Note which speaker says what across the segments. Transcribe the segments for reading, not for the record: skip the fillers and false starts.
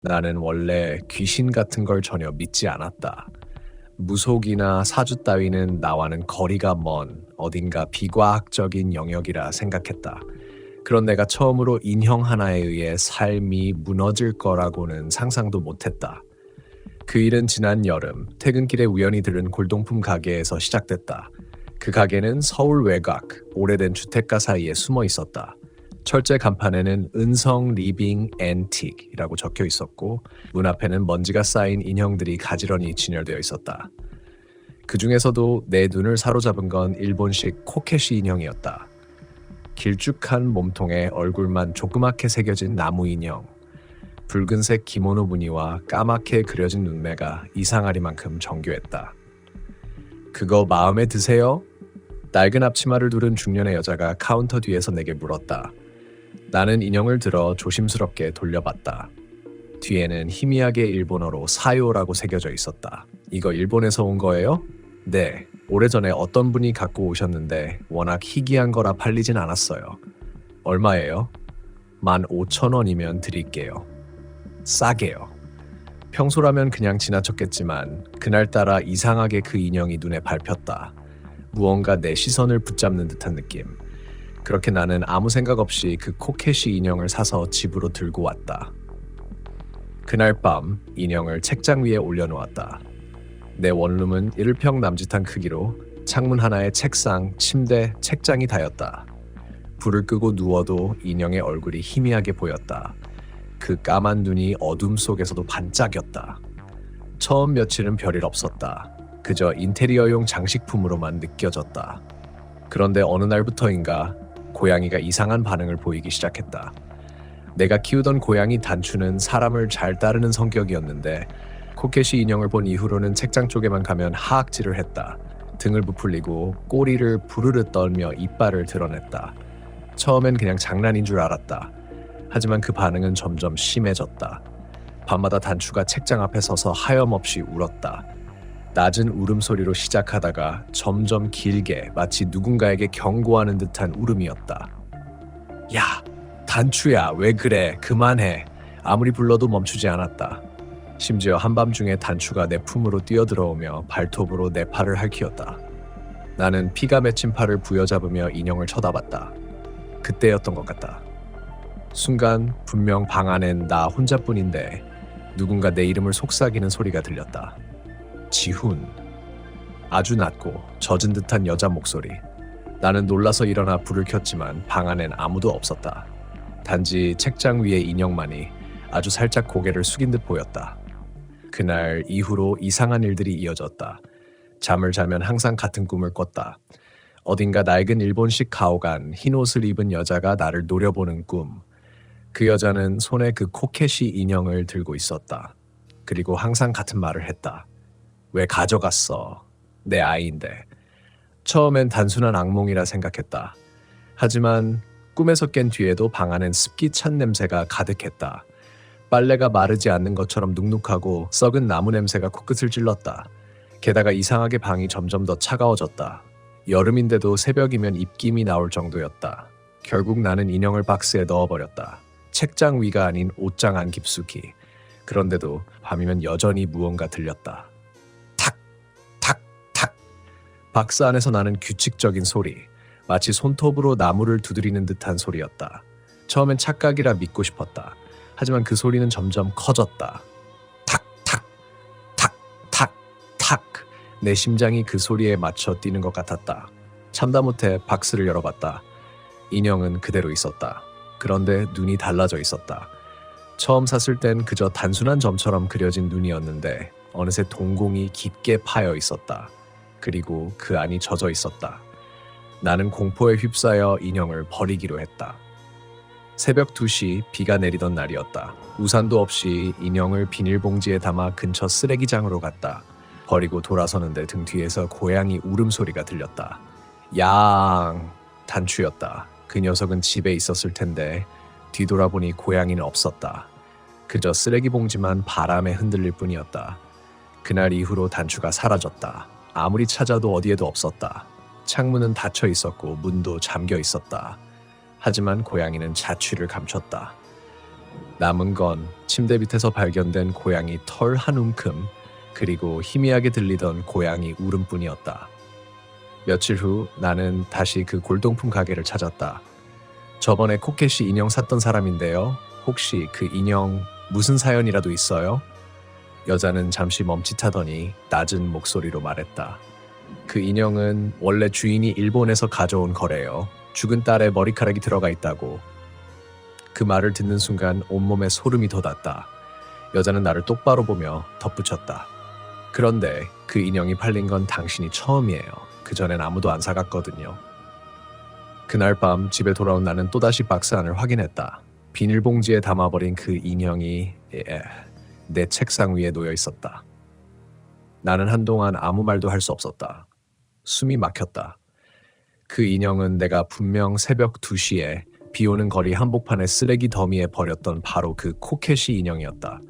Speaker 1: 나는 원래 귀신 같은 걸 전혀 믿지 않았다. 무속이나 사주 따위는 나와는 거리가 먼 어딘가 비과학적인 영역이라 생각했다. 그런 내가 처음으로 인형 하나에 의해 삶이 무너질 거라고는 상상도 못했다. 그 일은 지난 여름 퇴근길에 우연히 들른 골동품 가게에서 시작됐다. 그 가게는 서울 외곽 오래된 주택가 사이에 숨어 있었다. 철제 간판에는 은성 리빙 앤틱이라고 적혀 있었고 문 앞에는 먼지가 쌓인 인형들이 가지런히 진열되어 있었다. 그 중에서도 내 눈을 사로잡은 건 일본식 코케시 인형이었다. 길쭉한 몸통에 얼굴만 조그맣게 새겨진 나무 인형. 붉은색 기모노 무늬와 까맣게 그려진 눈매가 이상하리만큼 정교했다. 그거 마음에 드세요? 낡은 앞치마를 두른 중년의 여자가 카운터 뒤에서 내게 물었다. 나는 인형을 들어 조심스럽게 돌려봤다. 뒤에는 희미하게 일본어로 사요라고 새겨져 있었다. 이거 일본에서 온 거예요? 네, 오래전에 어떤 분이 갖고 오셨는데 워낙 희귀한 거라 팔리진 않았어요. 얼마예요? 15,000원이면 드릴게요. 싸게요. 평소라면 그냥 지나쳤겠지만 그날따라 이상하게 그 인형이 눈에 밟혔다. 무언가 내 시선을 붙잡는 듯한 느낌. 그렇게 나는 아무 생각 없이 그 코케시 인형을 사서 집으로 들고 왔다. 그날 밤 인형을 책장 위에 올려놓았다. 내 원룸은 1평 남짓한 크기로 창문 하나에 책상, 침대, 책장이 다였다. 불을 끄고 누워도 인형의 얼굴이 희미하게 보였다. 그 까만 눈이 어둠 속에서도 반짝였다. 처음 며칠은 별일 없었다. 그저 인테리어용 장식품으로만 느껴졌다. 그런데 어느 날부터인가 고양이가 이상한 반응을 보이기 시작했다. 내가 키우던 고양이 단추는 사람을 잘 따르는 성격이었는데 코케시 인형을 본 이후로는 책장 쪽에만 가면 하악질을 했다. 등을 부풀리고 꼬리를 부르르 떨며 이빨을 드러냈다. 처음엔 그냥 장난인 줄 알았다. 하지만 그 반응은 점점 심해졌다. 밤마다 단추가 책장 앞에 서서 하염없이 울었다. 낮은 울음소리로 시작하다가 점점 길게 마치 누군가에게 경고하는 듯한 울음이었다. 야, 단추야, 왜 그래? 그만해. 아무리 불러도 멈추지 않았다. 심지어 한밤중에 단추가 내 품으로 뛰어들어오며 발톱으로 내 팔을 핥히었다. 나는 피가 맺힌 팔을 부여잡으며 인형을 쳐다봤다. 그때였던 것 같다. 순간 분명 방 안엔 나 혼자뿐인데 누군가 내 이름을 속삭이는 소리가 들렸다. 지훈. 아주 낮고 젖은 듯한 여자 목소리. 나는 놀라서 일어나 불을 켰지만 방 안엔 아무도 없었다. 단지 책장 위의 인형만이 아주 살짝 고개를 숙인 듯 보였다. 그날 이후로 이상한 일들이 이어졌다. 잠을 자면 항상 같은 꿈을 꿨다. 어딘가 낡은 일본식 가오간 흰 옷을 입은 여자가 나를 노려보는 꿈. 그 여자는 손에 그 코케시 인형을 들고 있었다. 그리고 항상 같은 말을 했다. 왜 가져갔어? 내 아이인데. 처음엔 단순한 악몽이라 생각했다. 하지만 꿈에서 깬 뒤에도 방 안엔 습기 찬 냄새가 가득했다. 빨래가 마르지 않는 것처럼 눅눅하고 썩은 나무 냄새가 코끝을 찔렀다. 게다가 이상하게 방이 점점 더 차가워졌다. 여름인데도 새벽이면 입김이 나올 정도였다. 결국 나는 인형을 박스에 넣어버렸다. 책장 위가 아닌 옷장 안 깊숙이. 그런데도 밤이면 여전히 무언가 들렸다. 탁! 탁! 탁! 박스 안에서 나는 규칙적인 소리. 마치 손톱으로 나무를 두드리는 듯한 소리였다. 처음엔 착각이라 믿고 싶었다. 하지만 그 소리는 점점 커졌다. 탁! 탁! 탁! 탁! 탁! 내 심장이 그 소리에 맞춰 뛰는 것 같았다. 참다 못해 박스를 열어봤다. 인형은 그대로 있었다. 그런데 눈이 달라져 있었다. 처음 샀을 땐 그저 단순한 점처럼 그려진 눈이었는데 어느새 동공이 깊게 파여 있었다. 그리고 그 안이 젖어 있었다. 나는 공포에 휩싸여 인형을 버리기로 했다. 새벽 2시 비가 내리던 날이었다. 우산도 없이 인형을 비닐봉지에 담아 근처 쓰레기장으로 갔다. 버리고 돌아서는데 등 뒤에서 고양이 울음소리가 들렸다. 양! 단추였다. 그 녀석은 집에 있었을 텐데 뒤돌아보니 고양이는 없었다. 그저 쓰레기 봉지만 바람에 흔들릴 뿐이었다. 그날 이후로 단추가 사라졌다. 아무리 찾아도 어디에도 없었다. 창문은 닫혀 있었고 문도 잠겨 있었다. 하지만 고양이는 자취를 감췄다. 남은 건 침대 밑에서 발견된 고양이 털 한 움큼, 그리고 희미하게 들리던 고양이 울음뿐이었다. 며칠 후 나는 다시 그 골동품 가게를 찾았다. 저번에 코켓이 인형 샀던 사람인데요. 혹시 그 인형 무슨 사연이라도 있어요? 여자는 잠시 멈칫하더니 낮은 목소리로 말했다. 그 인형은 원래 주인이 일본에서 가져온 거래요. 죽은 딸의 머리카락이 들어가 있다고. 그 말을 듣는 순간 온몸에 소름이 돋았다. 여자는 나를 똑바로 보며 덧붙였다. 그런데 그 인형이 팔린 건 당신이 처음이에요. 그전엔 아무도 안 사갔거든요. 그날 밤 집에 돌아온 나는 또다시 박스 안을 확인했다. 비닐봉지에 담아버린 그 인형이 내 책상 위에 놓여 있었다. 나는 한동안 아무 말도 할 수 없었다. 숨이 막혔다. 그 인형은 내가 분명 새벽 2시에 비오는 거리 한복판의 쓰레기 더미에 버렸던 바로 그 코켓이 인형이었다.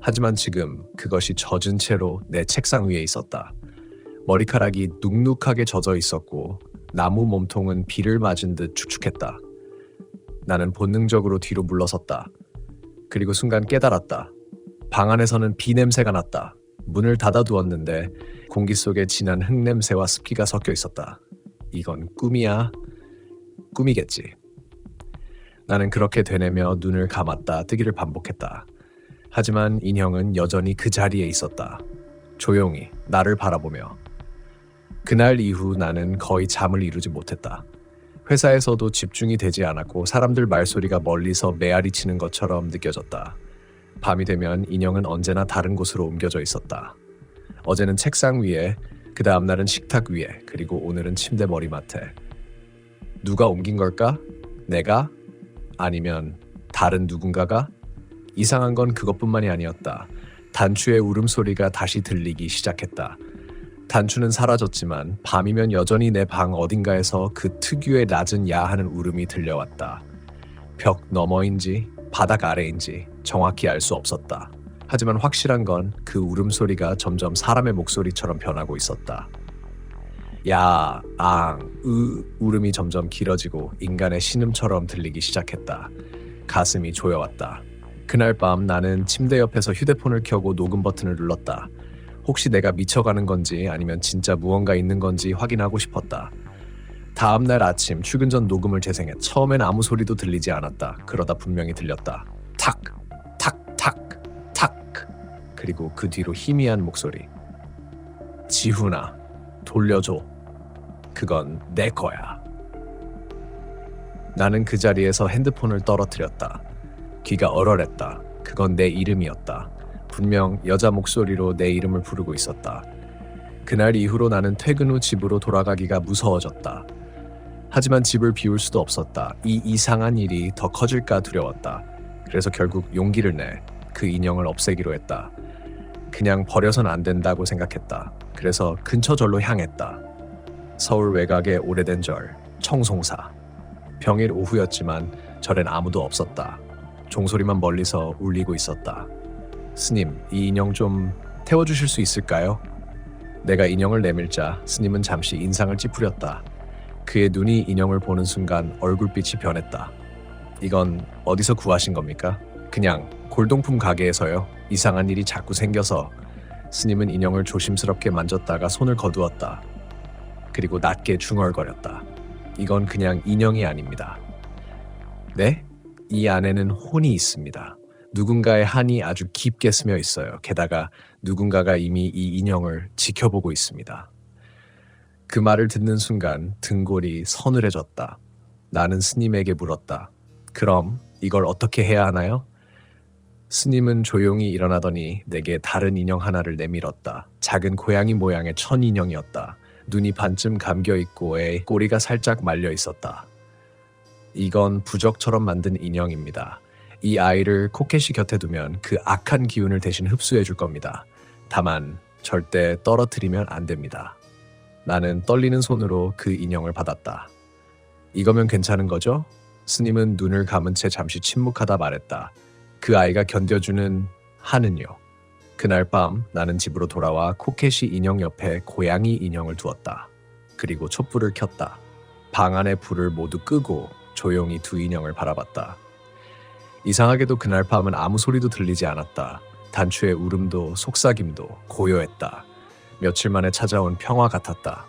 Speaker 1: 하지만 지금 그것이 젖은 채로 내 책상 위에 있었다. 머리카락이 눅눅하게 젖어 있었고 나무 몸통은 비를 맞은 듯 축축했다. 나는 본능적으로 뒤로 물러섰다. 그리고 순간 깨달았다. 방 안에서는 비 냄새가 났다. 문을 닫아두었는데 공기 속에 진한 흙냄새와 습기가 섞여 있었다. 이건 꿈이야? 꿈이겠지. 나는 그렇게 되뇌며 눈을 감았다 뜨기를 반복했다. 하지만 인형은 여전히 그 자리에 있었다. 조용히 나를 바라보며. 그날 이후 나는 거의 잠을 이루지 못했다. 회사에서도 집중이 되지 않았고 사람들 말소리가 멀리서 메아리 치는 것처럼 느껴졌다. 밤이 되면 인형은 언제나 다른 곳으로 옮겨져 있었다. 어제는 책상 위에, 그 다음 날은 식탁 위에, 그리고 오늘은 침대 머리맡에. 누가 옮긴 걸까? 내가? 아니면 다른 누군가가? 이상한 건 그것뿐만이 아니었다. 단추의 울음소리가 다시 들리기 시작했다. 단추는 사라졌지만 밤이면 여전히 내 방 어딘가에서 그 특유의 낮은 야하는 울음이 들려왔다. 벽 너머인지 바닥 아래인지 정확히 알 수 없었다. 하지만 확실한 건 그 울음소리가 점점 사람의 목소리처럼 변하고 있었다. 야, 앙, 울음이 점점 길어지고 인간의 신음처럼 들리기 시작했다. 가슴이 조여왔다. 그날 밤 나는 침대 옆에서 휴대폰을 켜고 녹음 버튼을 눌렀다. 혹시 내가 미쳐가는 건지 아니면 진짜 무언가 있는 건지 확인하고 싶었다. 다음날 아침 출근 전 녹음을 재생해 처음엔 아무 소리도 들리지 않았다. 그러다 분명히 들렸다. 탁, 탁, 탁, 탁. 그리고 그 뒤로 희미한 목소리. 지훈아, 돌려줘. 그건 내 거야. 나는 그 자리에서 핸드폰을 떨어뜨렸다. 귀가 얼얼했다. 그건 내 이름이었다. 분명 여자 목소리로 내 이름을 부르고 있었다. 그날 이후로 나는 퇴근 후 집으로 돌아가기가 무서워졌다. 하지만 집을 비울 수도 없었다. 이 이상한 일이 더 커질까 두려웠다. 그래서 결국 용기를 내 그 인형을 없애기로 했다. 그냥 버려선 안 된다고 생각했다. 그래서 근처 절로 향했다. 서울 외곽의 오래된 절, 청송사. 평일 오후였지만 절엔 아무도 없었다. 종소리만 멀리서 울리고 있었다. 스님, 이 인형 좀 태워주실 수 있을까요? 내가 인형을 내밀자 스님은 잠시 인상을 찌푸렸다. 그의 눈이 인형을 보는 순간 얼굴빛이 변했다. 이건 어디서 구하신 겁니까? 그냥 골동품 가게에서요. 이상한 일이 자꾸 생겨서. 스님은 인형을 조심스럽게 만졌다가 손을 거두었다. 그리고 낮게 중얼거렸다. 이건 그냥 인형이 아닙니다. 네? 이 안에는 혼이 있습니다. 누군가의 한이 아주 깊게 스며 있어요. 게다가 누군가가 이미 이 인형을 지켜보고 있습니다. 그 말을 듣는 순간 등골이 서늘해졌다. 나는 스님에게 물었다. 그럼 이걸 어떻게 해야 하나요? 스님은 조용히 일어나더니 내게 다른 인형 하나를 내밀었다. 작은 고양이 모양의 천인형이었다. 눈이 반쯤 감겨있고 꼬리가 살짝 말려 있었다. 이건 부적처럼 만든 인형입니다. 이 아이를 코켓이 곁에 두면 그 악한 기운을 대신 흡수해 줄 겁니다. 다만 절대 떨어뜨리면 안 됩니다. 나는 떨리는 손으로 그 인형을 받았다. 이거면 괜찮은 거죠? 스님은 눈을 감은 채 잠시 침묵하다 말했다. 그 아이가 견뎌주는 한은요. 그날 밤 나는 집으로 돌아와 코켓이 인형 옆에 고양이 인형을 두었다. 그리고 촛불을 켰다. 방 안의 불을 모두 끄고 조용히 두 인형을 바라봤다. 이상하게도 그날 밤은 아무 소리도 들리지 않았다. 단추의 울음도 속삭임도 고요했다. 며칠 만에 찾아온 평화 같았다.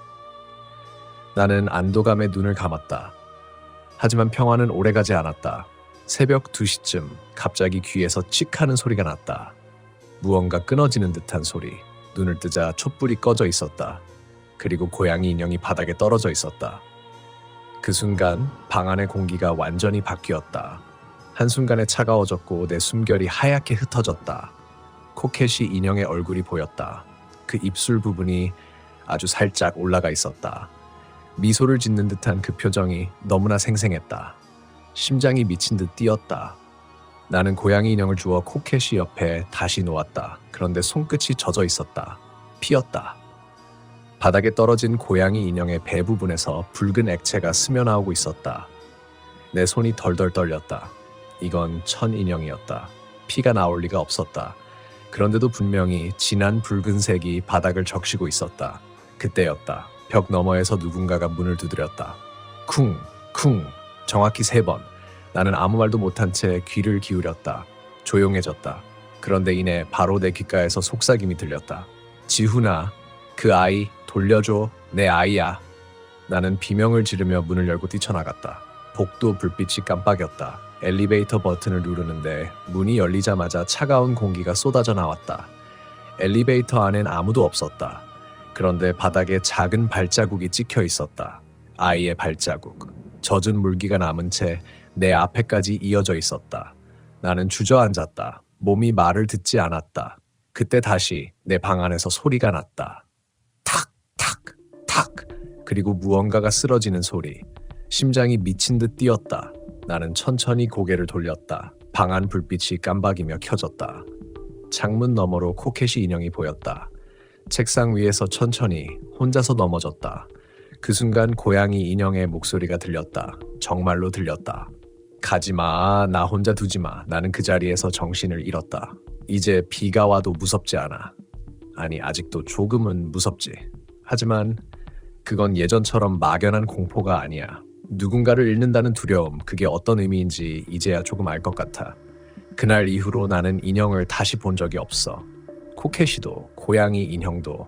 Speaker 1: 나는 안도감에 눈을 감았다. 하지만 평화는 오래가지 않았다. 새벽 2시쯤 갑자기 귀에서 칙 하는 소리가 났다. 무언가 끊어지는 듯한 소리. 눈을 뜨자 촛불이 꺼져 있었다. 그리고 고양이 인형이 바닥에 떨어져 있었다. 그 순간 방 안의 공기가 완전히 바뀌었다. 한순간에 차가워졌고 내 숨결이 하얗게 흩어졌다. 코켓이 인형의 얼굴이 보였다. 그 입술 부분이 아주 살짝 올라가 있었다. 미소를 짓는 듯한 그 표정이 너무나 생생했다. 심장이 미친 듯 뛰었다. 나는 고양이 인형을 주워 코켓이 옆에 다시 놓았다. 그런데 손끝이 젖어 있었다. 피었다. 바닥에 떨어진 고양이 인형의 배 부분에서 붉은 액체가 스며나오고 있었다. 내 손이 덜덜 떨렸다. 이건 천 인형이었다. 피가 나올 리가 없었다. 그런데도 분명히 진한 붉은색이 바닥을 적시고 있었다. 그때였다. 벽 너머에서 누군가가 문을 두드렸다. 쿵, 쿵, 정확히 3번. 나는 아무 말도 못한 채 귀를 기울였다. 조용해졌다. 그런데 이내 바로 내 귓가에서 속삭임이 들렸다. 지훈아, 그 아이 돌려줘. 내 아이야. 나는 비명을 지르며 문을 열고 뛰쳐나갔다. 복도 불빛이 깜빡였다. 엘리베이터 버튼을 누르는데 문이 열리자마자 차가운 공기가 쏟아져 나왔다. 엘리베이터 안엔 아무도 없었다. 그런데 바닥에 작은 발자국이 찍혀 있었다. 아이의 발자국. 젖은 물기가 남은 채 내 앞에까지 이어져 있었다. 나는 주저앉았다. 몸이 말을 듣지 않았다. 그때 다시 내 방 안에서 소리가 났다. 탁, 탁, 탁. 그리고 무언가가 쓰러지는 소리. 심장이 미친 듯 뛰었다. 나는 천천히 고개를 돌렸다. 방 안 불빛이 깜박이며 켜졌다. 창문 너머로 코켓이 인형이 보였다. 책상 위에서 천천히 혼자서 넘어졌다. 그 순간 고양이 인형의 목소리가 들렸다. 정말로 들렸다. 가지마. 나 혼자 두지마. 나는 그 자리에서 정신을 잃었다. 이제 비가 와도 무섭지 않아. 아니, 아직도 조금은 무섭지. 하지만 그건 예전처럼 막연한 공포가 아니야. 누군가를 잃는다는 두려움, 그게 어떤 의미인지 이제야 조금 알 것 같아. 그날 이후로 나는 인형을 다시 본 적이 없어. 코켓이도 고양이 인형도.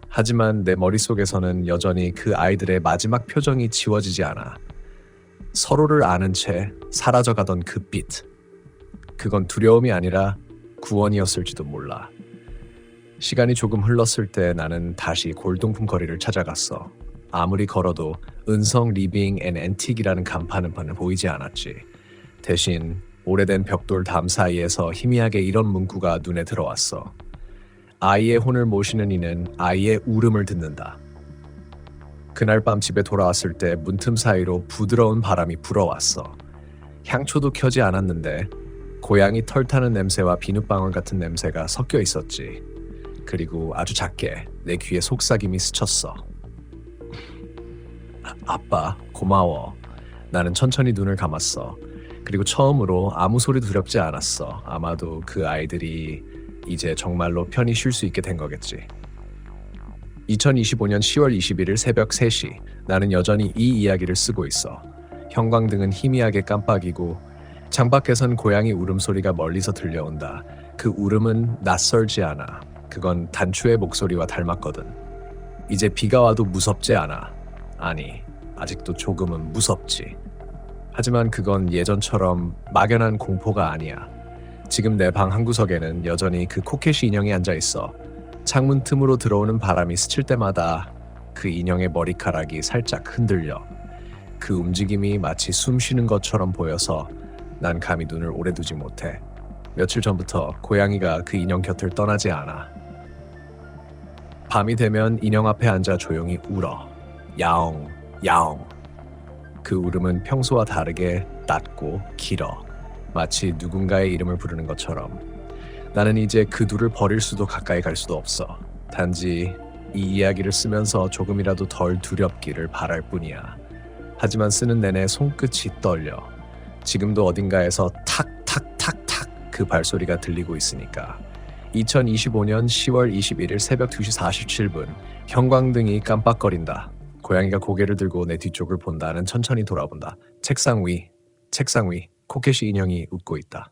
Speaker 1: 하지만 내 머릿속에서는 여전히 그 아이들의 마지막 표정이 지워지지 않아. 서로를 아는 채 사라져가던 그 빛. 그건 두려움이 아니라 구원이었을지도 몰라. 시간이 조금 흘렀을 때 나는 다시 골동품 거리를 찾아갔어. 아무리 걸어도 은성 리빙 앤 앤틱이라는 간판은 보이지 않았지. 대신 오래된 벽돌 담 사이에서 희미하게 이런 문구가 눈에 들어왔어. 아이의 혼을 모시는 이는 아이의 울음을 듣는다. 그날 밤 집에 돌아왔을 때 문틈 사이로 부드러운 바람이 불어왔어. 향초도 켜지 않았는데 고양이 털 타는 냄새와 비눗방울 같은 냄새가 섞여 있었지. 그리고 아주 작게 내 귀에 속삭임이 스쳤어. 아빠, 고마워. 나는 천천히 눈을 감았어. 그리고 처음으로 아무 소리도 두렵지 않았어. 아마도 그 아이들이 이제 정말로 편히 쉴 수 있게 된 거겠지. 2025년 10월 21일 새벽 3시. 나는 여전히 이 이야기를 쓰고 있어. 형광등은 희미하게 깜빡이고 창밖에선 고양이 울음소리가 멀리서 들려온다. 그 울음은 낯설지 않아. 그건 단추의 목소리와 닮았거든. 이제 비가 와도 무섭지 않아. 아니, 아직도 조금은 무섭지. 하지만 그건 예전처럼 막연한 공포가 아니야. 지금 내 방 한구석에는 여전히 그 코켓이 인형이 앉아있어. 창문 틈으로 들어오는 바람이 스칠 때마다 그 인형의 머리카락이 살짝 흔들려. 그 움직임이 마치 숨 쉬는 것처럼 보여서 난 감히 눈을 오래 두지 못해. 며칠 전부터 고양이가 그 인형 곁을 떠나지 않아. 밤이 되면 인형 앞에 앉아 조용히 울어. 야옹, 야옹. 그 울음은 평소와 다르게 낮고 길어. 마치 누군가의 이름을 부르는 것처럼. 나는 이제 그 둘을 버릴 수도 가까이 갈 수도 없어. 단지 이 이야기를 쓰면서 조금이라도 덜 두렵기를 바랄 뿐이야. 하지만 쓰는 내내 손끝이 떨려. 지금도 어딘가에서 탁탁탁탁 그 발소리가 들리고 있으니까. 2025년 10월 21일 새벽 2시 47분. 형광등이 깜빡거린다. 고양이가 고개를 들고 내 뒤쪽을 본다는 천천히 돌아본다. 책상 위. 코켓이 인형이 웃고 있다.